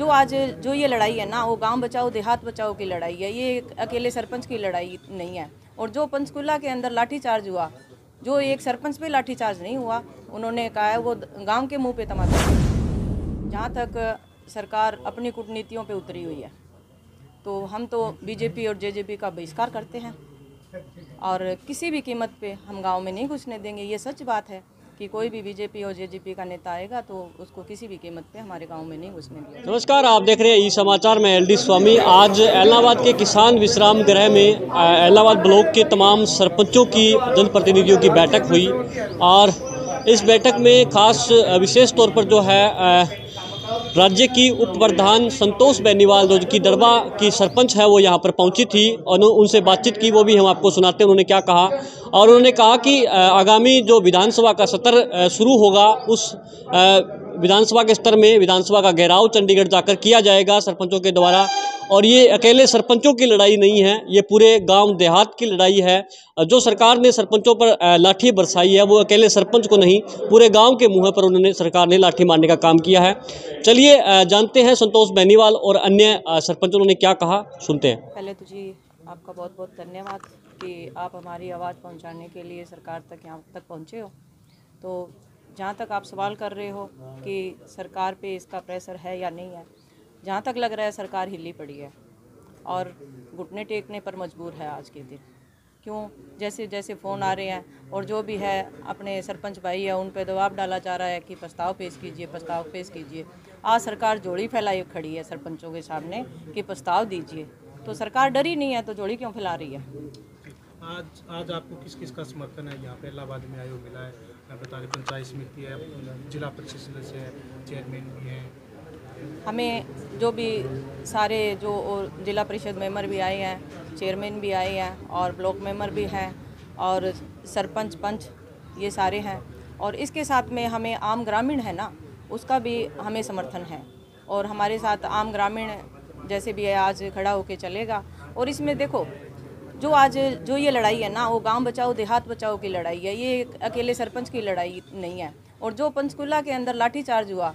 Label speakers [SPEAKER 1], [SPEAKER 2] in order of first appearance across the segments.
[SPEAKER 1] जो आज जो ये लड़ाई है ना, वो गांव बचाओ देहात बचाओ की लड़ाई है। ये अकेले सरपंच की लड़ाई नहीं है। और जो पंचकुला के अंदर लाठीचार्ज हुआ, जो एक सरपंच पे लाठीचार्ज नहीं हुआ, उन्होंने कहा है वो गांव के मुंह पे तमाचा। जहाँ तक सरकार अपनी कूटनीतियों पे उतरी हुई है, तो हम तो बीजेपी और जेजेपी का बहिष्कार करते हैं और किसी भी कीमत पे हम गांव में नहीं घुसने देंगे। ये सच बात है कि कोई भी बीजेपी और जेजेपी का नेता आएगा तो उसको किसी भी कीमत पे हमारे गांव में नहीं घुसने देंगे।
[SPEAKER 2] नमस्कार, आप देख रहे हैं ई समाचार में एलडी स्वामी। आज एलनाबाद के किसान विश्राम गृह में एलनाबाद ब्लॉक के तमाम सरपंचों की जनप्रतिनिधियों की बैठक हुई और इस बैठक में खास विशेष तौर पर जो है राज्य की उप प्रधान संतोष बेनीवाल जो कि दड़बा की सरपंच है वो यहाँ पर पहुँची थी और उनसे बातचीत की, वो भी हम आपको सुनाते हैं उन्होंने क्या कहा। और उन्होंने कहा कि आगामी जो विधानसभा का सत्र शुरू होगा उस विधानसभा के स्तर में विधानसभा का घेराव चंडीगढ़ जाकर किया जाएगा सरपंचों के द्वारा। और ये अकेले सरपंचों की लड़ाई नहीं है, ये पूरे गांव देहात की लड़ाई है। जो सरकार ने सरपंचों पर लाठी बरसाई है वो अकेले सरपंच को नहीं, पूरे गांव के मुंह पर उन्होंने सरकार ने लाठी मारने का काम किया है। चलिए जानते हैं संतोष बेनीवाल और अन्य सरपंचों ने क्या कहा, सुनते हैं।
[SPEAKER 1] पहले तो जी आपका बहुत बहुत धन्यवाद कि आप हमारी आवाज़ पहुंचाने के लिए सरकार तक यहाँ तक पहुँचे हो। तो जहाँ तक आप सवाल कर रहे हो कि सरकार पे इसका प्रेशर है या नहीं है, जहाँ तक लग रहा है सरकार हिली पड़ी है और घुटने टेकने पर मजबूर है आज के दिन। क्यों? जैसे जैसे फ़ोन आ रहे हैं और जो भी है अपने सरपंच भाई है उन पे दबाव डाला जा रहा है कि प्रस्ताव पेश कीजिए, प्रस्ताव पेश कीजिए। आज सरकार जोड़ी फैलाई खड़ी है सरपंचों के सामने कि प्रस्ताव दीजिए, तो सरकार डरी नहीं है तो जोड़ी क्यों फैला रही है?
[SPEAKER 3] आज आपको किस किस का समर्थन है? यहाँ पे इलाहाबाद में आयोग मिला है, बता रहे पंचायत समिति है, जिला परिषद सदस्य है, चेयरमैन भी हैं।
[SPEAKER 1] हमें जो भी सारे जो जिला परिषद मेंबर भी आए हैं, चेयरमैन भी आए हैं और ब्लॉक मेंबर भी हैं और सरपंच पंच ये सारे हैं। और इसके साथ में हमें आम ग्रामीण है ना, उसका भी हमें समर्थन है और हमारे साथ आम ग्रामीण जैसे भी है आज खड़ा होके चलेगा। और इसमें देखो जो आज जो ये लड़ाई है ना, वो गांव बचाओ देहात बचाओ की लड़ाई है। ये अकेले सरपंच की लड़ाई नहीं है। और जो पंचकुला के अंदर लाठीचार्ज हुआ,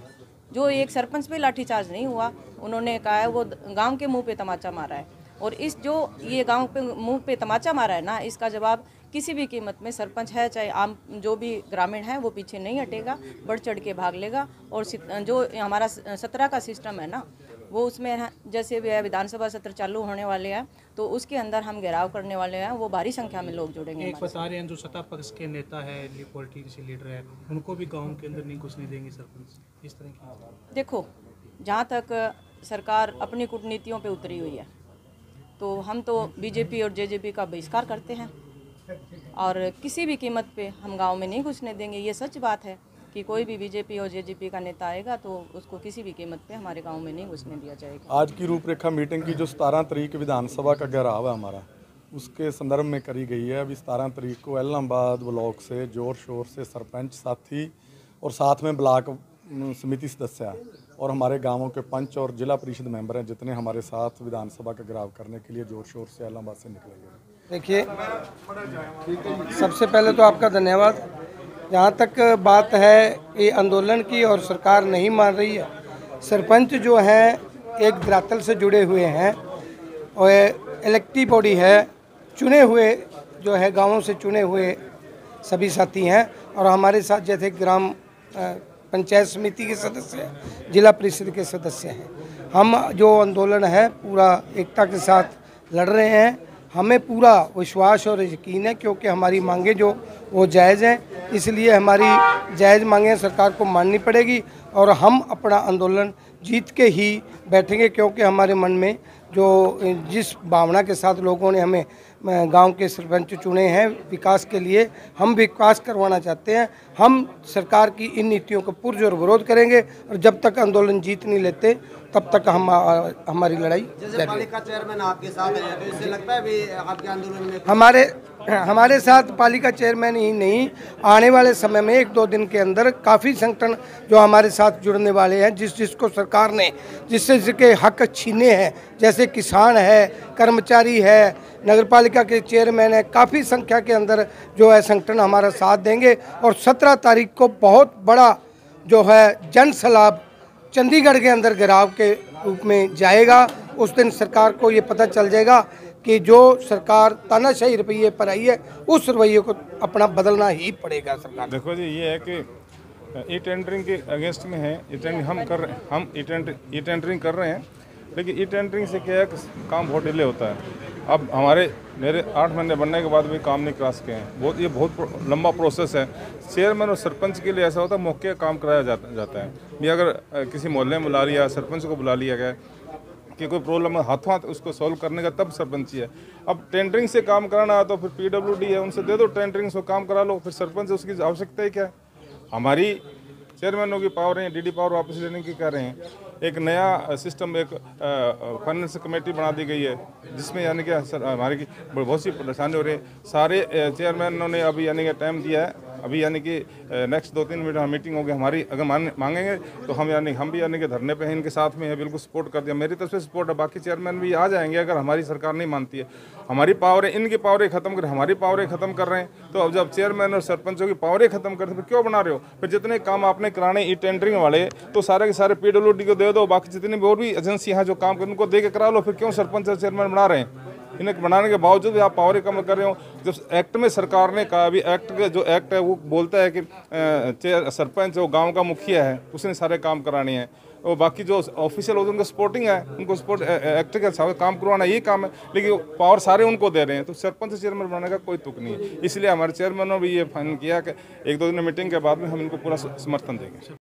[SPEAKER 1] जो एक सरपंच पे लाठीचार्ज नहीं हुआ, उन्होंने कहा है वो गांव के मुंह पे तमाचा मारा है। और इस जो ये गांव पे मुंह पे तमाचा मारा है ना, इसका जवाब किसी भी कीमत में सरपंच है चाहे आम जो भी ग्रामीण है वो पीछे नहीं हटेगा, बढ़ चढ़ के भाग लेगा। और जो हमारा 17 का सिस्टम है ना, वो उसमें है जैसे भी है विधानसभा सत्र चालू होने वाले हैं तो उसके अंदर हम घेराव करने वाले हैं, वो भारी संख्या में लोग जुड़ेंगे।
[SPEAKER 3] एक बता रहे हैं जो सत्ता पक्ष के नेता है, पॉलिटिक्स लीडर है, उनको भी गांव के अंदर नहीं घुसने देंगे सरपंच, इस तरह की।
[SPEAKER 1] देखो जहाँ तक सरकार अपनी कूटनीतियों पे उतरी हुई है, तो हम तो बीजेपी और जेजेपी का बहिष्कार करते हैं और किसी भी कीमत पे हम गांव में नहीं घुसने देंगे। ये सच बात है कि कोई भी बीजेपी और जेजेपी का नेता आएगा तो उसको किसी भी कीमत पे हमारे गांव में नहीं घुसने दिया जाएगा।
[SPEAKER 4] आज की रूपरेखा मीटिंग की जो 17 तारीख विधानसभा का घेराव है हमारा, उसके संदर्भ में करी गई है। अभी 17 तारीख को एलनाबाद ब्लॉक से जोर शोर से सरपंच साथी और साथ में ब्लॉक समिति सदस्य और हमारे गाँवों के पंच और जिला परिषद मेंबर हैं, जितने हमारे साथ विधानसभा का घेराव करने के लिए जोर शोर से एलनाबाद से निकलेंगे।
[SPEAKER 5] देखिए, सबसे पहले तो आपका धन्यवाद। जहाँ तक बात है ये आंदोलन की और सरकार नहीं मान रही है, सरपंच जो हैं एक धरातल से जुड़े हुए हैं और इलेक्टिव बॉडी है, चुने हुए जो है गांवों से चुने हुए सभी साथी हैं। और हमारे साथ जैसे ग्राम पंचायत समिति के सदस्य हैं, जिला परिषद के सदस्य हैं। हम जो आंदोलन है पूरा एकता के साथ लड़ रहे हैं। हमें पूरा विश्वास और यकीन है क्योंकि हमारी मांगे जो वो जायज़ हैं, इसलिए हमारी जायज़ मांगें सरकार को माननी पड़ेगी और हम अपना आंदोलन जीत के ही बैठेंगे। क्योंकि हमारे मन में जो जिस भावना के साथ लोगों ने हमें गांव के सरपंच चुने हैं विकास के लिए, हम विकास करवाना चाहते हैं। हम सरकार की इन नीतियों का पुरजोर विरोध करेंगे और जब तक आंदोलन जीत नहीं लेते तब तक हम हमारी लड़ाई
[SPEAKER 6] जैसे पालिका चेयरमैन आपके साथ है, तो इससे लगता है भी आपके आंदोलन में
[SPEAKER 5] हमारे साथ पालिका चेयरमैन ही नहीं, आने वाले समय में 1-2 दिन के अंदर काफ़ी संगठन जो हमारे साथ जुड़ने वाले हैं, जिसको सरकार ने जिसके हक छीने हैं, जैसे किसान है, कर्मचारी है, नगरपालिका के चेयरमैन है, काफ़ी संख्या के अंदर जो है संगठन हमारा साथ देंगे। और 17 तारीख को बहुत बड़ा जो है जन सलाब चंडीगढ़ के अंदर घेराव के रूप में जाएगा, उस दिन सरकार को ये पता चल जाएगा कि जो सरकार तानाशाही रवैये पर आई है उस रवैये को अपना बदलना ही पड़ेगा सरकार।
[SPEAKER 7] देखो जी, ये है कि ई टेंडरिंग के अगेंस्ट में है। ई टेंडरिंग हम ई टेंडरिंग कर रहे हैं, लेकिन ई टेंडरिंग से क्या है कि काम बहुत डिले होता है। अब मेरे 8 महीने बनने के बाद भी काम नहीं क्रॉस किए हैं। ये बहुत लंबा प्रोसेस है। चेयरमैन और सरपंच के लिए ऐसा होता है मौके काम कराया जाता है। भी अगर किसी मोहल्ले में बुला लिया, सरपंच को बुला लिया गया कि कोई प्रॉब्लम है, हाथों हाथ उसको सॉल्व करने का तब सरपंची है। अब टेंडरिंग से काम कराना है तो फिर PWD है, उनसे दे दो टेंडरिंग से काम करा लो। फिर सरपंच उसकी आवश्यकता ही क्या है? हमारी चेयरमैनों की पावर है, DD पावर वापस लेने की कह रहे हैं। एक नया सिस्टम, एक फाइनेंस कमेटी बना दी गई है जिसमें यानी कि हमारी बहुत सी परेशानी हो रही है। सारे चेयरमैनों ने अभी यानी कि टाइम दिया है, अभी यानी कि नेक्स्ट 2-3 मिनट मीटिंग होगी हमारी। अगर मांगेंगे तो हम भी यानी कि धरने पे हैं, इनके साथ में है, बिल्कुल सपोर्ट कर दिया। मेरी तरफ से सपोर्ट है, बाकी चेयरमैन भी आ जाएंगे अगर हमारी सरकार नहीं मानती है। हमारी पावरें, इनकी पावरें खत्म कर, हमारी पावरें खत्म कर रहे हैं। तो अब जब चेयरमैन और सरपंचों की पावरें खत्म करते फिर क्यों बना रहे हो? फिर जितने काम आपने कराने ई टेंडरिंग वाले तो सारे के सारे PWD को दे दो, बाकी जितनी भी और भी एजेंसी हैं जो काम कर उनको दे के करा लो। फिर क्यों सरपंच और चेयरमैन बना रहे हैं? इन्हें बनाने के बावजूद भी आप पावरें कम कर रहे हो। जब एक्ट में सरकार ने कहा, अभी जो एक्ट है वो बोलता है कि सरपंच वो गांव का मुखिया है, उसने सारे काम कराने हैं। और बाकी जो ऑफिशियल होते हैं उनको सपोर्टिंग है, उनको सपोर्ट एक्ट के साथ काम करवाना ये काम है, लेकिन पावर सारे उनको दे रहे हैं। तो सरपंच से चेयरमैन बनाने का कोई तुक नहीं है। इसलिए हमारे चेयरमैन ने भी ये फाइनल किया कि 1-2 दिन मीटिंग के बाद में हम इनको पूरा समर्थन देंगे।